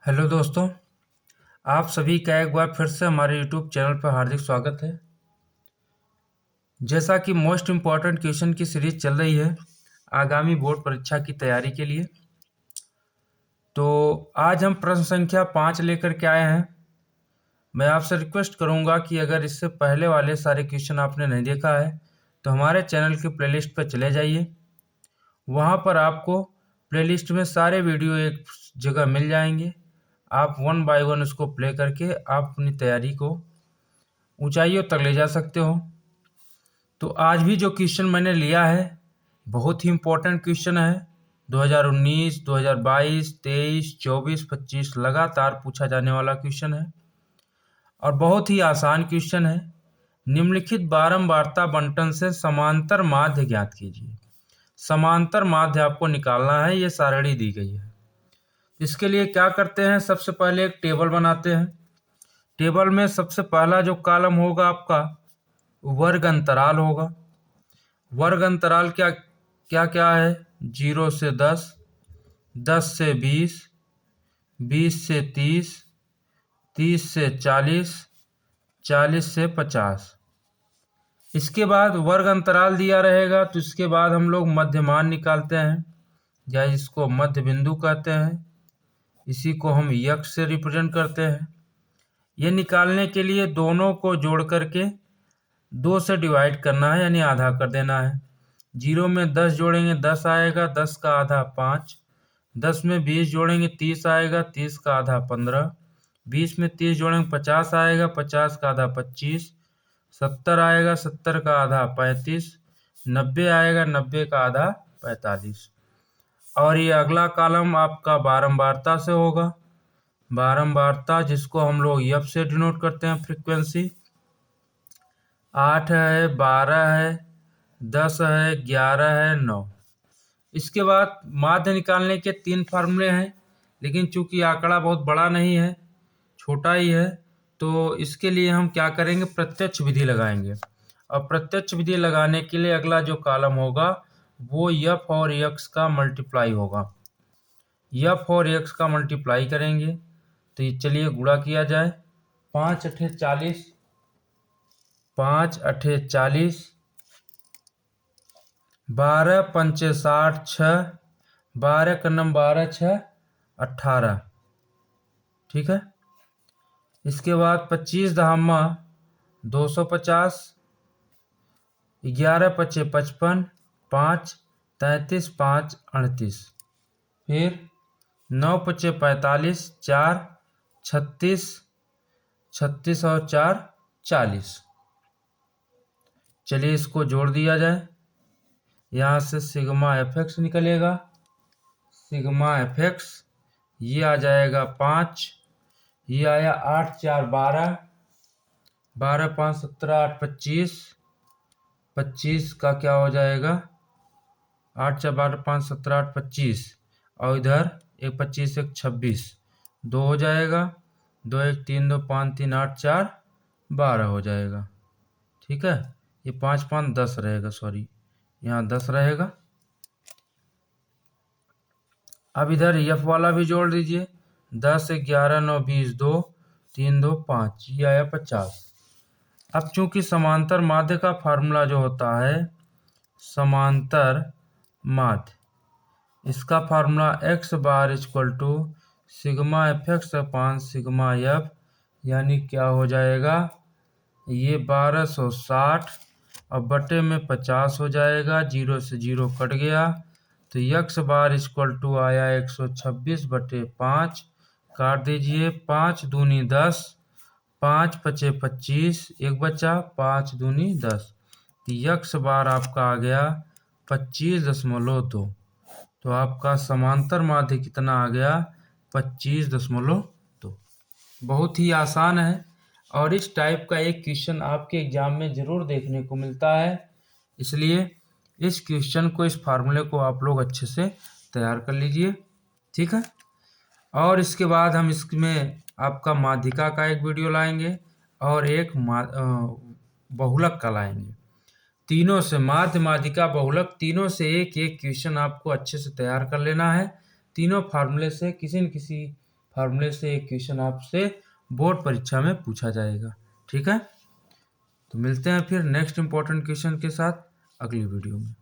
Hello दोस्तों, आप सभी का एक बार फिर से हमारे यूट्यूब चैनल पर हार्दिक स्वागत है। जैसा कि मोस्ट इम्पॉर्टेंट क्वेश्चन की सीरीज चल रही है आगामी बोर्ड परीक्षा की तैयारी के लिए, तो आज हम प्रश्न संख्या 5 लेकर के आए हैं। मैं आपसे रिक्वेस्ट करूंगा कि अगर इससे पहले वाले सारे क्वेश्चन आपने नहीं देखा है तो हमारे चैनल की प्लेलिस्ट पर चले जाइए। वहाँ पर आपको प्लेलिस्ट में सारे वीडियो एक जगह मिल जाएंगे। आप 1 बाय 1 उसको प्ले करके आप अपनी तैयारी को ऊंचाइयों तक ले जा सकते हो। तो आज भी जो क्वेश्चन मैंने लिया है बहुत ही इम्पोर्टेंट क्वेश्चन है। 2019, 2022, 23, 24, 25 लगातार पूछा जाने वाला क्वेश्चन है और बहुत ही आसान क्वेश्चन है। निम्नलिखित बारंबारता बंटन से समांतर माध्य ज्ञात कीजिए। समांतर माध्य आपको निकालना है, ये सारणी दी गई है। इसके लिए क्या करते हैं, सबसे पहले एक टेबल बनाते हैं। टेबल में सबसे पहला जो कॉलम होगा आपका वर्ग अंतराल होगा। वर्ग अंतराल क्या क्या क्या है, 0 से 10, 10 से 20, 20 से 30, 30 से 40, 40 से 50। इसके बाद वर्ग अंतराल दिया रहेगा तो इसके बाद हम लोग मध्यमान निकालते हैं या इसको मध्य बिंदु कहते हैं। इसी को हम यक्ष से रिप्रेजेंट करते हैं। ये निकालने के लिए दोनों को जोड़ करके 2 से डिवाइड करना है, यानी आधा कर देना है। 0 में 10 जोड़ेंगे 10 आएगा, 10 का आधा 5। 10 में 20 जोड़ेंगे 30 आएगा, 30 का आधा 15। 20 में 30 जोड़ेंगे 50 आएगा, 50 का आधा 25। 70 आएगा, 70 का आधा 35। 90 आएगा, 90 का आधा 45। और ये अगला कॉलम आपका बारंबारता से होगा। बारंबारता जिसको हम लोग एफ से डिनोट करते हैं, फ्रीक्वेंसी 8 है, 12 है, 10 है, 11 है, 9। इसके बाद माध्य निकालने के 3 फार्मूले हैं, लेकिन चूंकि आंकड़ा बहुत बड़ा नहीं है, छोटा ही है, तो इसके लिए हम क्या करेंगे, प्रत्यक्ष विधि लगाएंगे। और प्रत्यक्ष विधि लगाने के लिए अगला जो कॉलम होगा वो एफ और एक्स का मल्टीप्लाई होगा। एफ और एक्स का मल्टीप्लाई करेंगे तो ये चलिए गुणा किया जाए। 5 अठे 40, 5 अठे 40, 12 पंचे 60, 6, 12 का नम 12, 6, 18। ठीक है। इसके बाद 25 दहामा 250, 11 पचे 55, 5 33, 5 38। फिर 9 पचे 45, 4 36, 36 और 4 40। चलिए इसको जोड़ दिया जाए। यहाँ से सिग्मा एफ एक्स निकलेगा। सिग्मा एफ एक्स ये आ जाएगा 5, ये आया 8 4 12, 12 5 17, 8 25। 25 का क्या हो जाएगा, 8 4 12 5 17 8 25। और इधर एक 25 एक 26, 2 हो जाएगा। 2 1 3 2 5 3 8 4 12 हो जाएगा। ठीक है। ये 5 5 10 रहेगा, सॉरी यहाँ 10 रहेगा। अब इधर एफ वाला भी जोड़ दीजिए। 10 11 9 20, 2 3 2 5, ये आया 50। अब चूंकि समांतर माध्य का फार्मूला जो होता है समांतर माध्य, इसका formula x bar equal to sigma f x upon sigma f, यानी क्या हो जाएगा, ये 1260 और बटे में 50 हो जाएगा। 0 से 0 कट गया तो x बार इक्वल टू आया 126 बटे 5। काट दीजिए, 5 दूनी 10, 5 पचे 25, एक बचा, 5 दूनी 10। तो x बार आपका आ गया 25.2। तो आपका समांतर माध्य कितना आ गया, 25.2। बहुत ही आसान है और इस टाइप का एक क्वेश्चन आपके एग्जाम में जरूर देखने को मिलता है, इसलिए इस क्वेश्चन को, इस फार्मूले को आप लोग अच्छे से तैयार कर लीजिए। ठीक है। और इसके बाद हम इसमें आपका माध्यिका का एक वीडियो लाएंगे और एक बहुलक का लाएंगे। तीनों से माध्य माध्यिका बहुलक तीनों से एक एक क्वेश्चन आपको अच्छे से तैयार कर लेना है। तीनों फार्मूले से किसी न किसी फार्मूले से एक क्वेश्चन आपसे बोर्ड परीक्षा में पूछा जाएगा। ठीक है, तो मिलते हैं फिर नेक्स्ट इंपॉर्टेंट क्वेश्चन के साथ अगली वीडियो में।